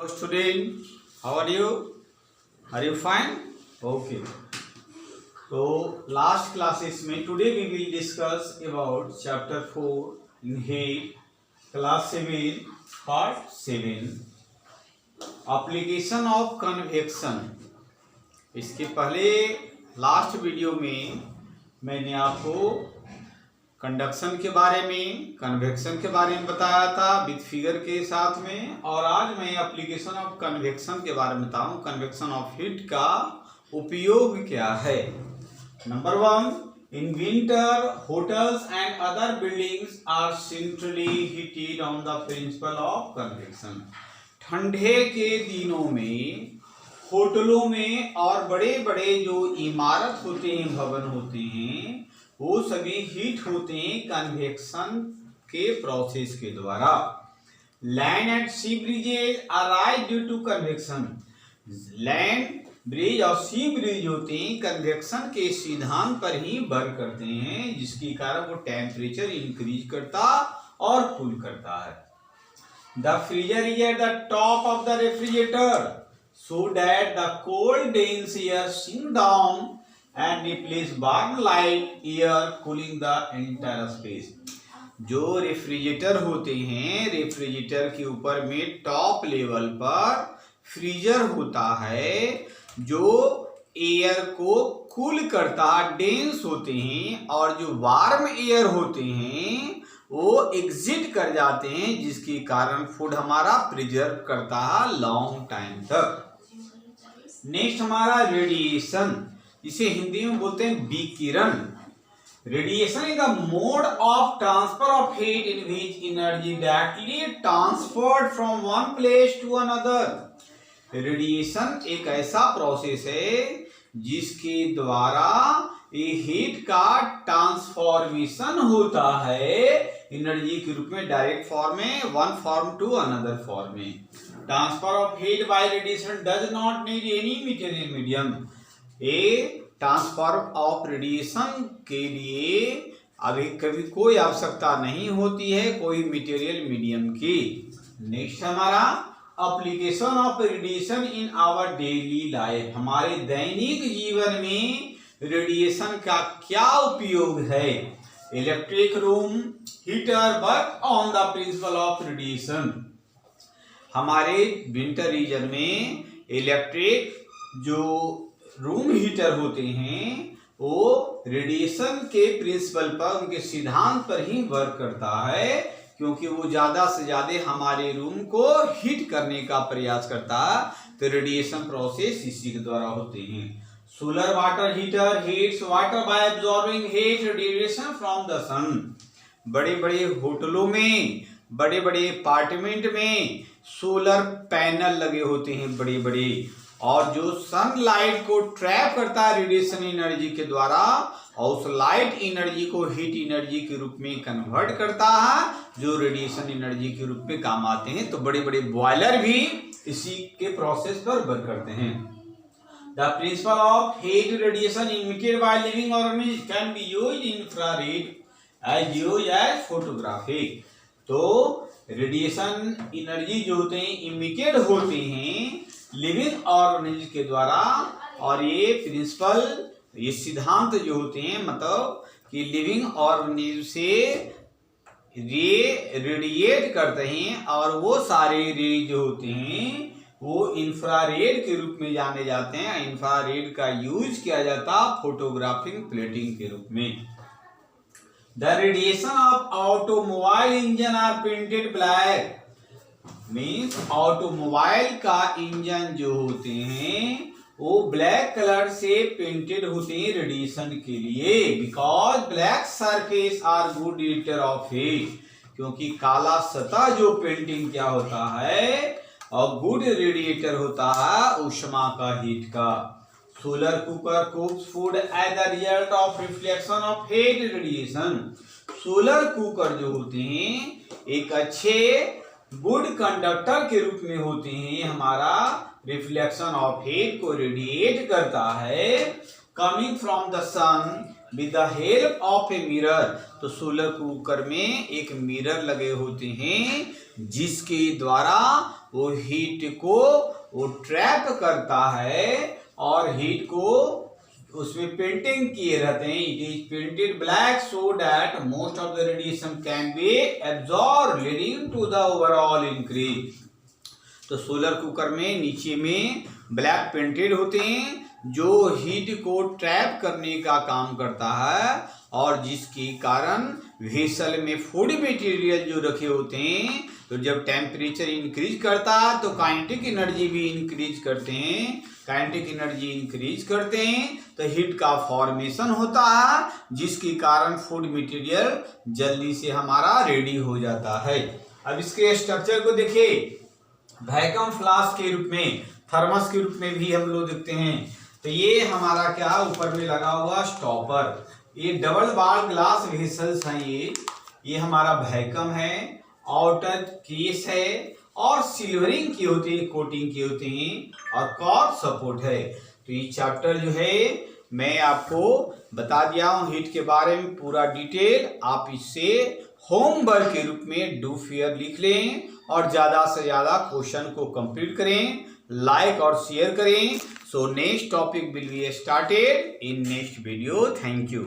Hello student, how are you? Are you fine? Okay. So last classes में today we will discuss about chapter 4 in heat class 7 part 7 application of convection। इसके पहले last video में मैंने आपको conduction के बारे में, convection के बारे में बताया था विद फिगर के साथ में, और आज मैं एप्लीकेशन ऑफ कन्वेक्शन के बारे में बताऊं। कन्वेक्शन ऑफ हीट का उपयोग क्या है। Number 1, in winter hotels and other buildings are centrally heated on the principle of convection. ठंडे के दिनों में होटलों में और बड़े बड़े जो इमारत होते हैं, भवन होते हैं, वो सभी हीट होते हैं कन्वेक्शन के प्रोसेस के द्वारा। Land and sea breezes arise due to convection. Land breeze और सी ब्रिज होते हैं कन्वेक्शन के सिद्धांत पर ही वर्क करते हैं, जिसके कारण वो टेम्परेचर इंक्रीज करता और कूल करता है। The freezer is at the top of the refrigerator so that the cold dense air sink down and replace warm light air cooling the entire space। जो रेफ्रिजरेटर होते हैं, रेफ्रिजरेटर के ऊपर में टॉप लेवल पर freezer होता है जो एयर को कूल करता, डेंस होते हैं, और जो वार्म एयर होते हैं वो एग्जिट कर जाते हैं, जिसके कारण फूड हमारा प्रिजर्व करता है लॉन्ग टाइम तक। नेक्स्ट हमारा रेडिएशन, इसे हिंदी में बोलते हैं विकिरण। Radiation is the mode of transfer of heat in which energy directly transferred from one place to another. Radiation एक ऐसा प्रोसेस है जिसके द्वारा ये हीट का ट्रांसफॉर्मेशन होता है एनर्जी के रूप में, डायरेक्ट फॉर्म में, one form to another form में। Transfer of heat by radiation does not need any material medium. Transfer of radiation के लिए अभी कभी कोई आवश्यकता नहीं होती है कोई मटेरियल मीडियम की। नेक्स्ट हमारा application of radiation in our daily life. हमारे दैनिक जीवन में रेडिएशन का क्या उपयोग है। Electric room heater work on the principle of radiation. हमारे विंटर रीजन में इलेक्ट्रिक जो रूम हीटर होते हैं वो रेडिएशन के प्रिंसिपल पर, उनके सिद्धांत पर ही वर्क करता है, क्योंकि वो ज्यादा से ज्यादा हमारे रूम को हीट करने का प्रयास करता है। तो रेडिएशन प्रोसेस इसी के द्वारा होते हैं। Solar water heater heats water by absorbing heat radiation from the sun. बड़े बड़े होटलों में, बड़े बड़े अपार्टमेंट में सोलर पैनल लगे होते हैं बड़े बड़े, और जो सनलाइट को ट्रैप करता है रेडिएशन एनर्जी के द्वारा, और उस लाइट एनर्जी को हीट एनर्जी के रूप में कन्वर्ट करता है, जो रेडिएशन एनर्जी के रूप में काम आते हैं। तो बड़े बड़े बॉयलर भी इसी के प्रोसेस पर वर्क करते हैं। The principle of heat radiation emitted by living organism can be used in infrared as photography. तो रेडिएशन एनर्जी जो होते हैं इमिटेड होते हैं लिविंग ऑर्गेनिज्म के द्वारा, और ये प्रिंसिपल, ये सिद्धांत जो होते हैं, मतलब कि लिविंग ऑर्गेनिज्म से रे रेडिएट करते हैं, और वो सारे रे जो होते हैं वो इंफ्रारेड के रूप में जाने जाते हैं। इंफ्रारेड का यूज किया जाता फोटोग्राफिंग प्लेटिंग के रूप में। The radiation of automobile engine are printed black. Means automobile का इंजन जो होते हैं वो ब्लैक कलर से पेंटेड होते हैं रेडिएशन के लिए, because black surface are good detector of heat. क्योंकि काला सतह जो पेंटिंग क्या होता है और गुड रेडिएटर होता है ऊष्मा का, हीट का। Solar cooker cooks food as the result of reflection of heat radiation. Solar cooker जो होते हैं एक अच्छे गुड कंडक्टर के रूप में होते हैं, हमारा रिफ्लेक्शन ऑफ हीट को रेडिएट करता है। Coming from the sun with the help of a mirror. तो सोलर कुकर में एक मिरर लगे होते हैं जिसके द्वारा वो हीट को वो ट्रैप करता है और हीट को उसमें पेंटिंग किए रहते हैं। It is painted black so that most of the radiation can be absorb leading to the overall increase. तो सोलर कुकर में नीचे में ब्लैक पेंटेड होते हैं जो हीट को ट्रैप करने का काम करता है और जिसके कारण वेसल में फूड मटेरियल जो रखे होते हैं तो जब टेम्परेचर इंक्रीज करता है तो काइनेटिक एनर्जी भी इंक्रीज करते हैं। काइनेटिक एनर्जी इंक्रीज करते हैं तो हीट का फॉर्मेशन होता है जिसके कारण फूड मटेरियल जल्दी से हमारा रेडी हो जाता है। अब इसके स्ट्रक्चर को देखिए, वैक्यूम फ्लास्क के रूप में, थर्मस के रूप में भी हम लोग देखते हैं। तो ये हमारा क्या ऊपर में लगा हुआ स्टॉपर, ये डबल बार ग्लास वेसल्स हैं। ये हमारा वैक्यूम है, आउटर केस है और सिल्वरिंग की होती है, कोटिंग की होती है और कॉर्क सपोर्ट है। तो ये चैप्टर जो है मैं आपको बता दिया हूँ हीट के बारे में पूरा डिटेल। आप इससे होमवर्क के रूप में डू फेयर लिख लें और ज़्यादा से ज़्यादा क्वेश्चन को कंप्लीट करें, लाइक और शेयर करें। So next topic will be started in next video. Thank you.